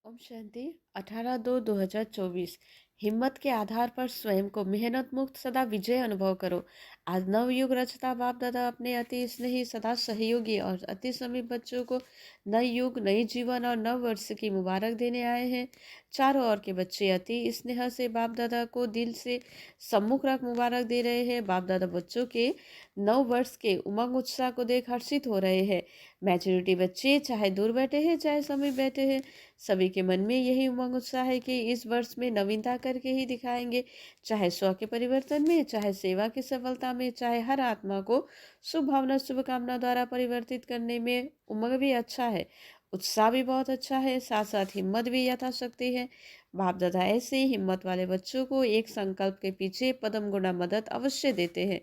ओम शांति 18/2/2024। हिम्मत के आधार पर स्वयं को मेहनत मुक्त सदा विजय अनुभव करो। आज नवयुग रचता बाप दादा अपने अति स्नेही सदा सहयोगी और अति समीप बच्चों को नए युग नई जीवन और नव वर्ष की मुबारक देने आए हैं। चारों ओर के बच्चे अति स्नेह से बाप दादा को दिल से सम्मुख रख मुबारक दे रहे हैं। बाप दादा बच्चों के नव वर्ष के उमंग उत्साह को देख हर्षित हो रहे हैं। मैच्योरिटी बच्चे चाहे दूर बैठे हैं चाहे समीप बैठे हैं, सभी के मन में यही उमंग उत्साह है कि इस वर्ष में नवीनता करके ही दिखाएंगे। चाहे स्व के परिवर्तन में, चाहे सेवा की सफलता में, चाहे हर आत्मा को शुभ भावना शुभकामना द्वारा परिवर्तित करने में उमंग भी अच्छा है, उत्साह भी बहुत अच्छा है, साथ साथ हिम्मत भी यथाशक्ति है। बाप दादा ऐसे ही हिम्मत वाले बच्चों को एक संकल्प के पीछे पदम गुना मदद अवश्य देते हैं।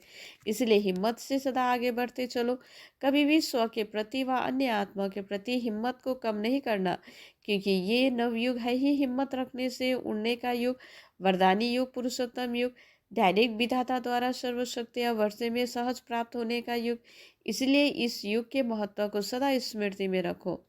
इसलिए हिम्मत से सदा आगे बढ़ते चलो। कभी भी स्व के प्रति व अन्य आत्मा के प्रति हिम्मत को कम नहीं करना, क्योंकि ये नवयुग है ही हिम्मत रखने से उड़ने का युग, वरदानी युग, पुरुषोत्तम युग, डायरेक्ट विधाता द्वारा सर्वशक्तियाँ वर्षे में सहज प्राप्त होने का युग। इसलिए इस युग के महत्व को सदा स्मृति में रखो।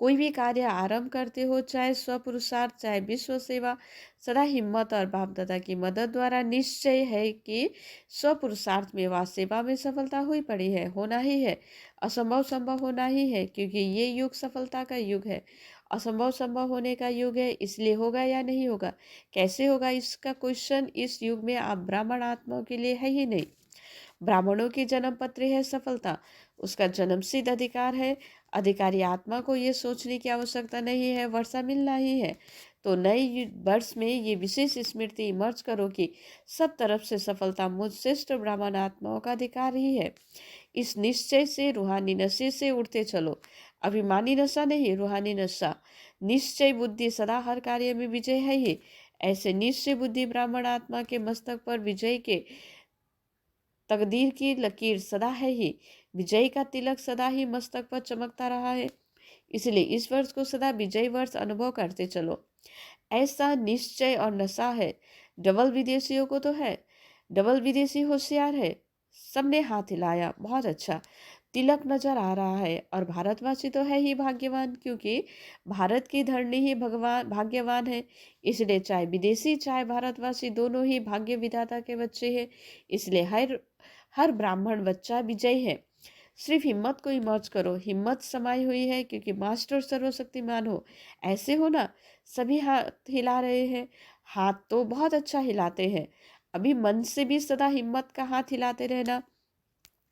कोई भी कार्य आरंभ करते हो, चाहे स्वपुरुषार्थ चाहे विश्व सेवा, सदा हिम्मत और बाप दादा की मदद द्वारा निश्चय है कि स्वपुरुषार्थ में व सेवा में सफलता हुई पड़ी है, होना ही है। असंभव संभव होना ही है, क्योंकि ये युग सफलता का युग है। असंभव संभव होने का युग है, इसलिए होगा या नहीं होगा, कैसे होगा, इसका क्वेश्चन इस युग में आप ब्राह्मण आत्माओं के लिए है ही नहीं। ब्राह्मणों की जन्म पत्र है सफलता, उसका जन्मसिद्ध अधिकार है। अधिकारी आत्मा को ये सोचने की आवश्यकता नहीं है, वर्षा मिलना ही है। तो नए वर्ष में ये विशेष स्मृति मर्ज करो कि सब तरफ से सफलता मुझ श्रेष्ठ ब्राह्मण आत्माओं का अधिकार ही है। इस निश्चय से रूहानी नशे से उठते चलो। अभिमानी नशा नहीं, रूहानी नशा। निश्चय बुद्धि सदा हर कार्य में विजय है ही। ऐसे निश्चय बुद्धि ब्राह्मण आत्मा के मस्तक पर विजय के तकदीर की लकीर सदा है ही। विजय का तिलक सदा ही मस्तक पर चमकता रहा है। इसलिए इस वर्ष को सदा विजय वर्ष अनुभव करते चलो। ऐसा निश्चय और नशा है। डबल विदेशियों को तो है, डबल विदेशी होशियार है। सबने हाथ हिलाया, बहुत अच्छा। तिलक नजर आ रहा है। और भारतवासी तो है ही भाग्यवान, क्योंकि भारत की धरनी ही भगवान भाग्यवान है। इसलिए चाहे विदेशी चाहे भारतवासी दोनों ही भाग्य विधाता के बच्चे हैं। इसलिए हर हर ब्राह्मण बच्चा विजय है। सिर्फ हिम्मत को इमर्ज करो। हिम्मत समाई हुई है, क्योंकि मास्टर सर्वशक्तिमान हो। ऐसे हो ना, सभी हाथ हिला रहे हैं। हाथ तो बहुत अच्छा हिलाते हैं। अभी मन से भी सदा हिम्मत का हाथ हिलाते रहना।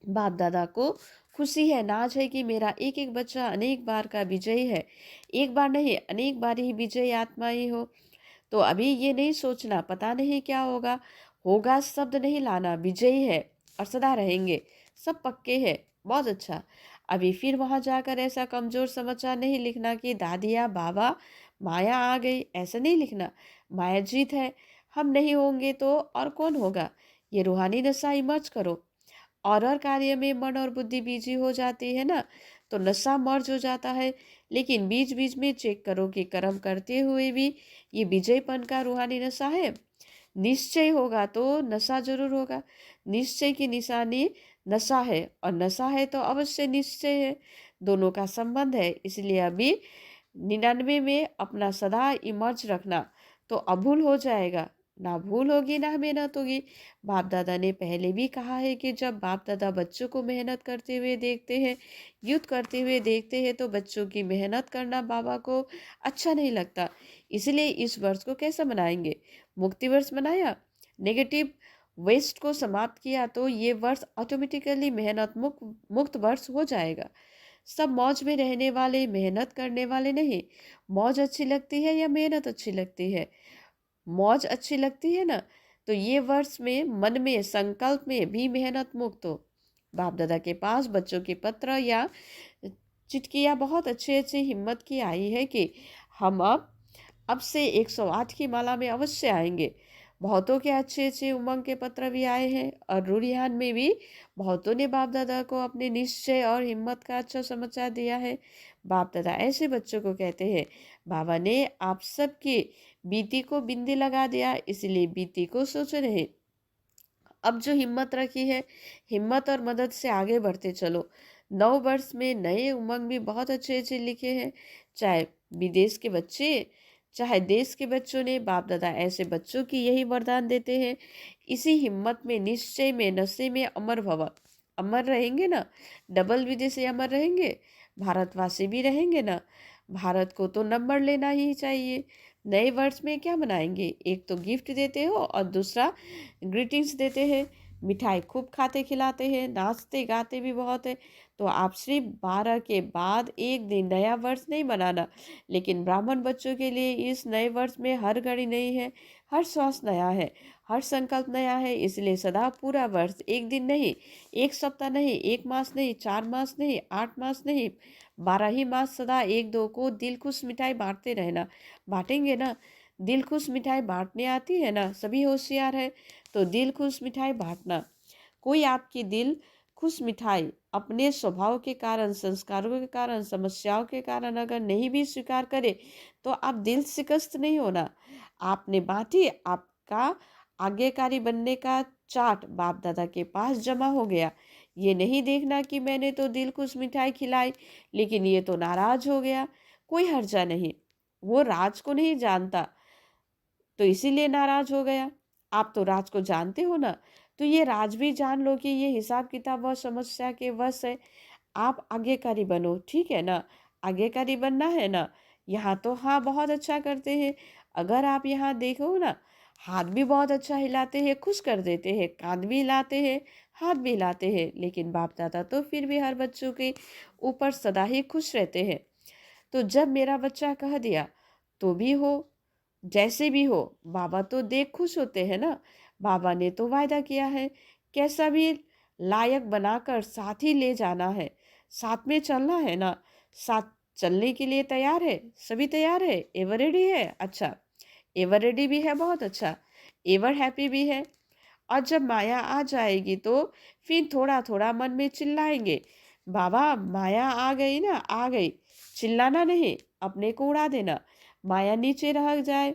बाप दादा को खुशी है, नाज है कि मेरा एक एक बच्चा अनेक बार का विजयी है। एक बार नहीं, अनेक बार ही विजयी आत्मा ही हो। तो अभी ये नहीं सोचना पता नहीं क्या होगा, होगा शब्द नहीं लाना। विजयी है और सदा रहेंगे, सब पक्के है, बहुत अच्छा। अभी फिर वहां जाकर ऐसा कमजोर समाचार नहीं लिखना कि दादिया बाबा माया आ गई, ऐसा नहीं लिखना। माया जीत है, हम नहीं होंगे तो और कौन होगा। ये रूहानी नशा इमर्ज करो। और कार्य में मन और बुद्धि बिजी हो जाती है ना, तो नशा मर्ज हो जाता है। लेकिन बीच बीच में चेक करो कि कर्म करते हुए भी ये विजयपन का रूहानी नशा है। निश्चय होगा तो नशा जरूर होगा। निश्चय की निशानी नशा है, और नशा है तो अवश्य निश्चय है। दोनों का संबंध है। इसलिए अभी 99 में अपना सदा इमर्ज रखना, तो अभूल हो जाएगा। ना भूल होगी ना मेहनत होगी। बाप दादा ने पहले भी कहा है कि जब बाप दादा बच्चों को मेहनत करते हुए देखते हैं, युद्ध करते हुए देखते हैं, तो बच्चों की मेहनत करना बाबा को अच्छा नहीं लगता। इसलिए इस वर्ष को कैसा मनाएंगे? मुक्ति वर्ष मनाया, नेगेटिव वेस्ट को समाप्त किया, तो ये वर्ष ऑटोमेटिकली मेहनत मुक्त वर्ष हो जाएगा। सब मौज में रहने वाले, मेहनत करने वाले नहीं। मौज अच्छी लगती है या मेहनत अच्छी लगती है? मौज अच्छी लगती है ना, तो ये वर्ष में मन में संकल्प में भी मेहनत मुक्त हो। बाप दादा के पास बच्चों के पत्र या चिटकियाँ बहुत अच्छे अच्छे हिम्मत की आई है कि हम अब से 108 की माला में अवश्य आएंगे। बहुतों के अच्छे अच्छे उमंग के पत्र भी आए हैं, और रूरिहान में भी बहुतों ने बाप दादा को अपने निश्चय और हिम्मत का अच्छा समाचार दिया है। बाप दादा ऐसे बच्चों को कहते हैं, बाबा ने आप सबकी बीती को बिंदी लगा दिया, इसलिए बीती को सोच रहे। अब जो हिम्मत रखी है, हिम्मत और मदद से आगे बढ़ते चलो। नव वर्ष में नए उमंग भी बहुत अच्छे अच्छे लिखे हैं। चाहे विदेश के बच्चे चाहे देश के बच्चों ने बाप दादा ऐसे बच्चों की यही वरदान देते हैं। इसी हिम्मत में, निश्चय में, नशे में अमर भव। अमर रहेंगे ना, डबल विदेशी अमर रहेंगे, भारतवासी भी रहेंगे ना। भारत को तो नंबर लेना ही चाहिए। नए वर्ष में क्या मनाएंगे? एक तो गिफ्ट देते हो और दूसरा ग्रीटिंग्स देते हैं, मिठाई खूब खाते खिलाते हैं, नाचते गाते भी बहुत है। तो आप सिर्फ 12 के बाद एक दिन नया वर्ष नहीं मनाना, लेकिन ब्राह्मण बच्चों के लिए इस नए वर्ष में हर घड़ी नहीं है, हर श्वास नया है, हर संकल्प नया है। इसलिए सदा पूरा वर्ष, एक दिन नहीं, एक सप्ताह नहीं, एक मास नहीं, 4 मास नहीं, 8 मास नहीं, 12 ही मास सदा एक दो को दिल खुश मिठाई बांटते रहना। बांटेंगे ना, दिल खुश मिठाई बांटने आती है ना, सभी होशियार है। तो दिल खुश मिठाई बांटना। कोई आपकी दिल खुश मिठाई अपने स्वभाव के कारण, संस्कारों के कारण, समस्याओं के कारण अगर नहीं भी स्वीकार करे, तो आप दिल शिकस्त नहीं होना। आपने बांटी, आपका आज्ञाकारी बनने का चार्ट बाप दादा के पास जमा हो गया। ये नहीं देखना कि मैंने तो दिल खुश मिठाई खिलाई लेकिन ये तो नाराज हो गया। कोई हर्जा नहीं, वो राज को नहीं जानता तो इसीलिए नाराज हो गया। आप तो राज को जानते हो ना, तो ये राज भी जान लो कि ये हिसाब किताब और समस्या के वश है। आप आज्ञाकारी बनो, ठीक है ना? आज्ञाकारी बनना है ना। यहाँ तो हाँ बहुत अच्छा करते हैं। अगर आप यहाँ देखो ना, हाथ भी बहुत अच्छा हिलाते हैं, खुश कर देते हैं, कान भी हिलाते हैं, हाथ भी हिलाते हैं, लेकिन बाप दादा तो फिर भी हर बच्चों के ऊपर सदा ही खुश रहते हैं। तो जब मेरा बच्चा कह दिया तो भी हो, जैसे भी हो, बाबा तो देख खुश होते हैं ना। बाबा ने तो वायदा किया है, कैसा भी लायक बनाकर साथ ही ले जाना है, साथ में चलना है ना। साथ चलने के लिए तैयार है, सभी तैयार है, एवर रेडी है। अच्छा, एवर रेडी भी है, बहुत अच्छा, एवर हैप्पी भी है। और जब माया आ जाएगी तो फिर थोड़ा थोड़ा मन में चिल्लाएंगे, बाबा माया आ गई ना, आ गई। चिल्लाना नहीं, अपने को उड़ा देना। माया नीचे रह जाए,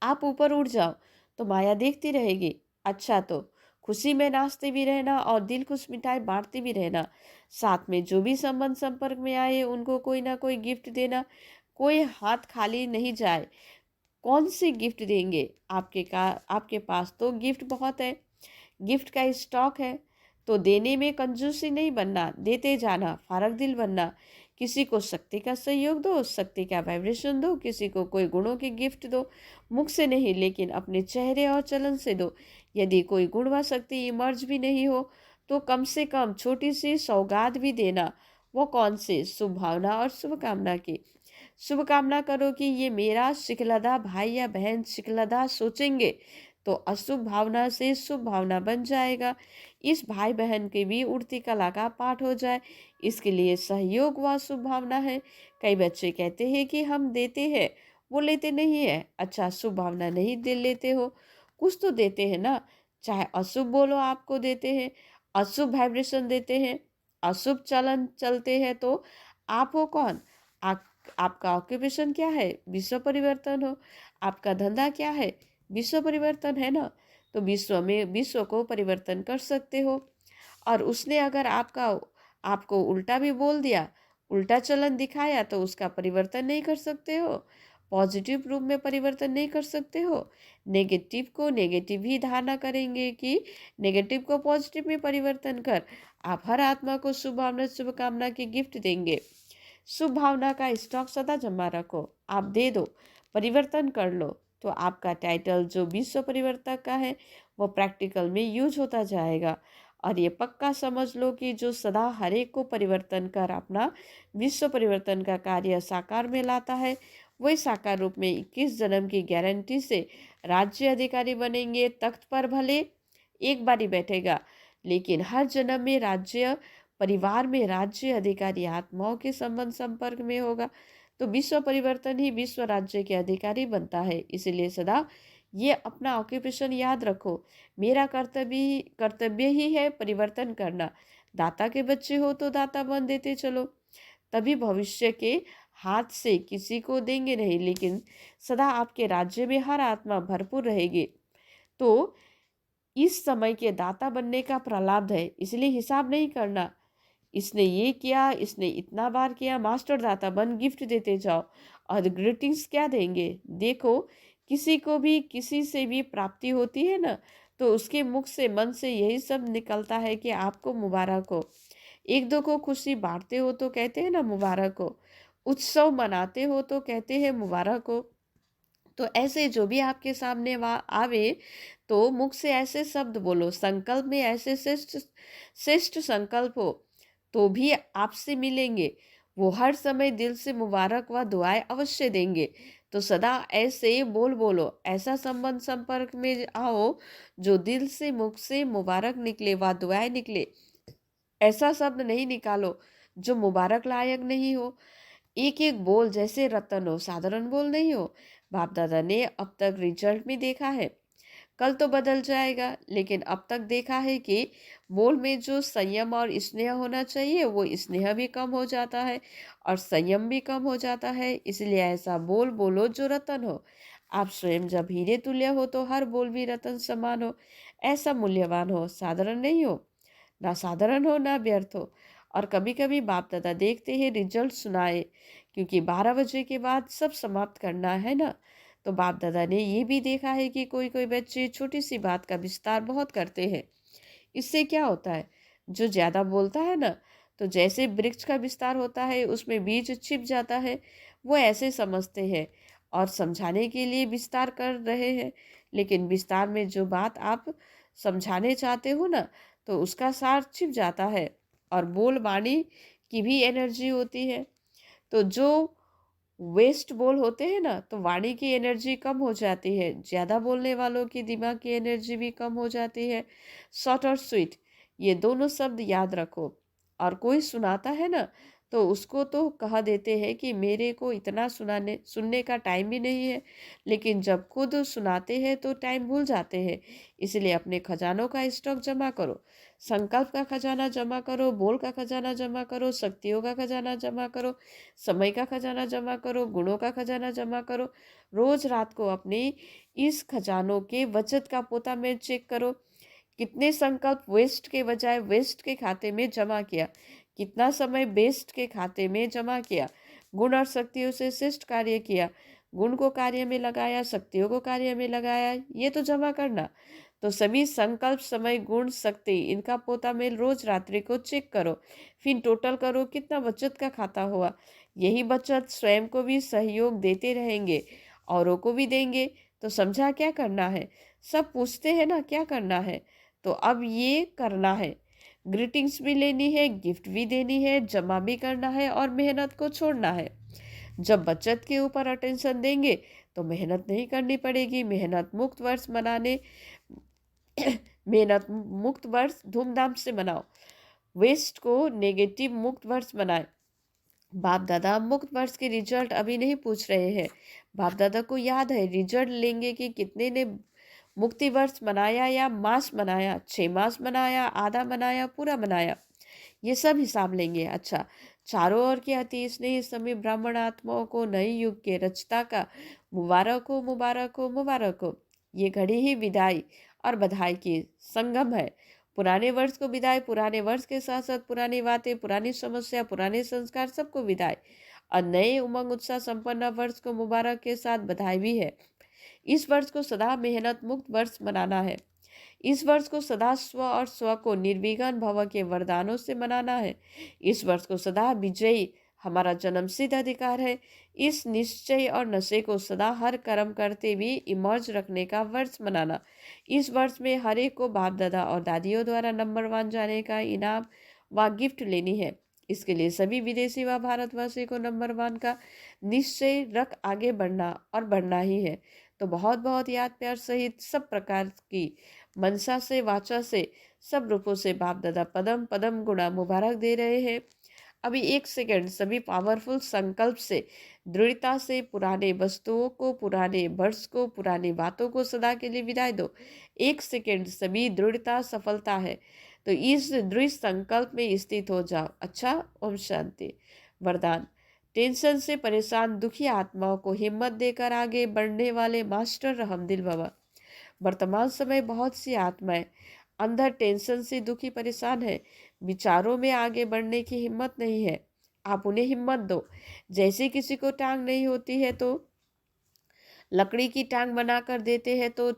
आप ऊपर उड़ जाओ, तो माया देखती रहेगी। अच्छा, तो खुशी में नाचते भी रहना और दिल खुश मिठाई बांटते भी रहना। साथ में जो भी संबंध संपर्क में आए उनको कोई ना कोई गिफ्ट देना। कोई हाथ खाली नहीं जाए। कौन सी गिफ्ट देंगे? आपके पास तो गिफ्ट बहुत है, गिफ्ट का स्टॉक है। तो देने में कंजूसी नहीं बनना, देते जाना, फारक दिल बनना। किसी को शक्ति का सहयोग दो, शक्ति का वाइब्रेशन दो, किसी को कोई गुणों की गिफ्ट दो। मुख से नहीं लेकिन अपने चेहरे और चलन से दो। यदि कोई गुण व शक्ति इमर्ज भी नहीं हो तो कम से कम छोटी सी सौगात भी देना। वो कौन सी? शुभ भावना और शुभकामना की। शुभकामना करो कि ये मेरा शिकलदा भाई या बहन शिकलदा सोचेंगे तो अशुभ भावना से शुभ भावना बन जाएगा। इस भाई बहन की भी उड़ती कला का पाठ हो जाए, इसके लिए सहयोग व शुभ भावना है। कई बच्चे कहते हैं कि हम देते हैं, वो लेते नहीं है। अच्छा, शुभ भावना नहीं दे लेते हो, कुछ तो देते हैं ना। चाहे अशुभ बोलो, आपको देते हैं, अशुभ वाइब्रेशन देते हैं, अशुभ चलन चलते हैं। तो आप हो कौन? आपका ऑक्यूपेशन क्या है? विश्व परिवर्तन हो। आपका धंधा क्या है? विश्व परिवर्तन है ना। तो विश्व में विश्व को परिवर्तन कर सकते हो। और उसने अगर आपको उल्टा भी बोल दिया, उल्टा चलन दिखाया, तो उसका परिवर्तन नहीं कर सकते हो। पॉजिटिव रूप में परिवर्तन नहीं कर सकते हो। नेगेटिव को नेगेटिव ही धारणा करेंगे कि नेगेटिव को पॉजिटिव में परिवर्तन कर। आप हर आत्मा को शुभ भावना शुभकामना की गिफ्ट देंगे। शुभ भावना का स्टॉक सदा जमा रखो, आप दे दो, परिवर्तन कर लो। तो आपका टाइटल जो विश्व परिवर्तक का है वो प्रैक्टिकल में यूज होता जाएगा। और ये पक्का समझ लो कि जो सदा हर एक को परिवर्तन कर अपना विश्व परिवर्तन का कार्य साकार में लाता है, वही साकार रूप में 21 जन्म की गारंटी से राज्य अधिकारी बनेंगे। तख्त पर भले एक बारी बैठेगा, लेकिन हर जन्म में राज्य, परिवार में राज्य अधिकारी आत्माओं के संबंध संपर्क में होगा। तो विश्व परिवर्तन ही विश्व राज्य के अधिकारी बनता है। इसलिए सदा ये अपना ऑक्यूपेशन याद रखो, मेरा कर्तव्य ही है परिवर्तन करना। दाता के बच्चे हो तो दाता बन देते चलो, तभी भविष्य के हाथ से किसी को देंगे नहीं, लेकिन सदा आपके राज्य में हर आत्मा भरपूर रहेगी। तो इस समय के दाता बनने का प्रलाभ है, इसलिए हिसाब नहीं करना। इसने ये किया, इसने इतना बार किया, मास्टर दाता बन गिफ्ट देते जाओ और ग्रीटिंग्स क्या देंगे। देखो, किसी को भी किसी से भी प्राप्ति होती है ना, तो उसके मुख से मन से यही सब निकलता है कि आपको मुबारक हो। एक दो को खुशी बांटते हो तो कहते हैं ना मुबारक हो, उत्सव मनाते हो तो कहते हैं मुबारक हो। तो ऐसे जो भी आपके सामने आवे, तो मुख से ऐसे शब्द बोलो, संकल्प में ऐसे श्रेष्ठ श्रेष्ठ संकल्प हो तो भी आपसे मिलेंगे। वो हर समय दिल से मुबारक व दुआएं अवश्य देंगे। तो सदा ऐसे बोलो, ऐसा संबंध संपर्क में आओ जो दिल से मुख से मुबारक निकले व दुआएं निकले। ऐसा शब्द नहीं निकालो जो मुबारक लायक नहीं हो। एक एक बोल जैसे रतन हो, साधारण बोल नहीं हो। बाप दादा ने अब तक रिजल्ट में देखा है, कल तो बदल जाएगा, लेकिन अब तक देखा है कि बोल में जो संयम और स्नेह होना चाहिए वो स्नेह भी कम हो जाता है और संयम भी कम हो जाता है। इसलिए ऐसा बोल बोलो जो रतन हो। आप स्वयं जब हीरे तुल्य हो तो हर बोल भी रतन समान हो, ऐसा मूल्यवान हो, साधारण नहीं हो। ना साधारण हो ना व्यर्थ हो। और कभी कभी बाप दादा देखते हैं रिजल्ट सुनाए, क्योंकि 12 बजे के बाद सब समाप्त करना है ना। तो बाप दादा ने ये भी देखा है कि कोई कोई बच्चे छोटी सी बात का विस्तार बहुत करते हैं। इससे क्या होता है, जो ज्यादा बोलता है ना, तो जैसे वृक्ष का विस्तार होता है उसमें बीज छिप जाता है, वो ऐसे समझते हैं और समझाने के लिए विस्तार कर रहे हैं। लेकिन विस्तार में जो बात आप समझाने चाहते हो ना, तो उसका सार छिप जाता है। और बोल वाणी की भी एनर्जी होती है। तो जो वेस्ट बोल होते हैं ना, तो वाणी की एनर्जी कम हो जाती है, ज़्यादा बोलने वालों की दिमाग की एनर्जी भी कम हो जाती है। शॉर्ट और स्वीट, ये दोनों शब्द याद रखो। और कोई सुनाता है ना, तो उसको तो कह देते हैं कि मेरे को इतना सुनने का टाइम भी नहीं है, लेकिन जब खुद सुनाते हैं तो टाइम भूल जाते हैं। इसलिए अपने खजानों का स्टॉक जमा करो, संकल्प का खजाना जमा करो, बोल का खजाना जमा करो, शक्तियों का खजाना जमा करो, समय का खजाना जमा करो, गुणों का खजाना जमा करो। रोज रात को अपने इस खजानों के बचत का पोता में चेक करो, कितने संकल्प वेस्ट के बजाय वेस्ट के खाते में जमा किया, कितना समय बेस्ट के खाते में जमा किया, गुण और शक्तियों से श्रेष्ठ कार्य किया, गुण को कार्य में लगाया, शक्तियों को कार्य में लगाया, ये तो जमा करना। तो सभी संकल्प, समय, गुण, शक्ति, इनका पोता मेल रोज रात्रि को चेक करो, फिर टोटल करो कितना बचत का खाता हुआ। यही बचत स्वयं को भी सहयोग देते रहेंगे, औरों को भी देंगे। तो समझा क्या करना है। सब पूछते हैं ना क्या करना है, तो अब ये करना है। ग्रीटिंग्स भी लेनी है, गिफ्ट भी देनी है, जमा भी करना है और मेहनत को छोड़ना है। जब बचत के ऊपर अटेंशन देंगे तो मेहनत नहीं करनी पड़ेगी। मेहनत मुक्त वर्ष मनाने मेहनत मुक्त वर्ष धूमधाम से मनाओ, वेस्ट को नेगेटिव मुक्त वर्ष बनाए। बाप दादा मुक्त वर्ष के रिजल्ट अभी नहीं पूछ रहे हैं। बाप दादा को याद है रिजल्ट लेंगे कि कितने ने मुक्ति वर्ष मनाया या मास मनाया, 6 मास मनाया, आधा मनाया, पूरा मनाया, ये सब हिसाब लेंगे। अच्छा, चारों ओर के अति स्नेही सभी ब्राह्मण आत्माओं को नए युग के रचता का मुबारक हो, मुबारक हो, मुबारक हो। ये घड़ी ही विदाई और बधाई की संगम है। पुराने वर्ष को विदाई, पुराने वर्ष के साथ साथ पुरानी बातें, पुरानी समस्या, पुराने संस्कार, सबको विदाई। और नए उमंग उत्साह संपन्न वर्ष को मुबारक के साथ बधाई भी है। इस वर्ष को सदा मेहनत मुक्त वर्ष मनाना है। इस वर्ष को सदा स्व और स्व को निर्विघ्न भव के वरदानों से मनाना है। इस वर्ष को सदा विजयी हमारा जन्मसिद्ध अधिकार है। इस निश्चय और नशे को सदा हर कर्म करते भी इमर्ज रखने का वर्ष मनाना। इस वर्ष में हर एक को बाप दादा और दादियों द्वारा नंबर 1 जाने का इनाम व गिफ्ट लेनी है। इसके लिए सभी विदेशी व भारतवासी को नंबर 1 का निश्चय रख आगे बढ़ना और बढ़ना ही है। तो बहुत बहुत याद प्यार सहित सब प्रकार की मनसा से, वाचा से, सब रूपों से बाप दादा पदम पदम गुणा मुबारक दे रहे हैं। अभी 1 सेकंड सभी पावरफुल संकल्प से, दृढ़ता से पुराने वस्तुओं को, पुराने वर्ष को, पुरानी बातों को सदा के लिए विदाई दो। 1 सेकंड सभी दृढ़ता सफलता है। तो इस दृढ़ संकल्प में स्थित हो जाओ। अच्छा, ओम शांति। वरदान। टेंशन से परेशान दुखी आत्माओं को हिम्मत देकर आगे बढ़ने वाले मास्टर रहमदिल बाबा। वर्तमान समय बहुत सी आत्माएं अंदर टेंशन से दुखी परेशान है, विचारों में आगे बढ़ने की हिम्मत नहीं है, आप उन्हें हिम्मत दो। जैसे किसी को टांग नहीं होती है तो लकड़ी की टांग बनाकर देते हैं तो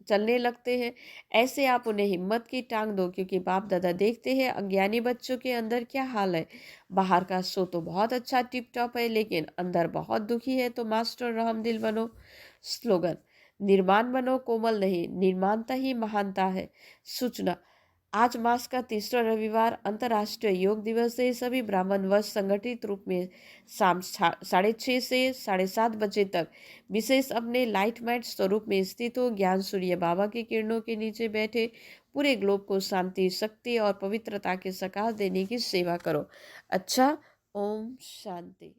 चलने लगते हैं। ऐसे आप उन्हें हिम्मत की टांग दो, क्योंकि बाप दादा देखते हैं अज्ञानी बच्चों के अंदर क्या हाल है। बाहर का शो तो बहुत अच्छा टिप टॉप है, लेकिन अंदर बहुत दुखी है, तो मास्टर रहमदिल बनो। स्लोगन: निर्माण बनो, कोमल नहीं, निर्माणता ही महानता है। सूचना: आज मास का तीसरा रविवार अंतर्राष्ट्रीय योग दिवस है। सभी ब्राह्मण वर्ग संगठित रूप में शाम 6:30 से 7:30 बजे तक विशेष अपने लाइट मैट स्वरूप में स्थित हो ज्ञान सूर्य बाबा की किरणों के नीचे बैठे पूरे ग्लोब को शांति, शक्ति और पवित्रता के सकाश देने की सेवा करो। अच्छा, ओम शांति।